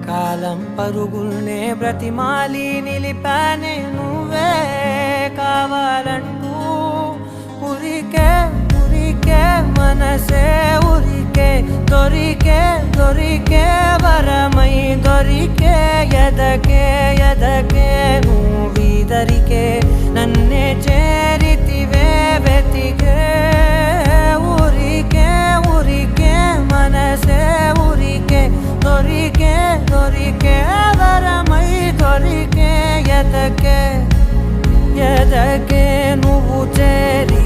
కాలం పరుగుల్నే బ్రతిమాలి నిలిపానే నువ్వే కావాలంటూ ఉరికే ఉరికే మనసే ఉరికే దొరికే దొరికే వరమై దొరికే ఎదకే ఎదకే నువ్వీదరికే నన్నే చేరితివే వెతికే ఊరికే ఊరికే మనసే ఊరికే దొరికే దొరికే వరమై దొరికే ఎదకే ఎదకే నువ్వు చేరి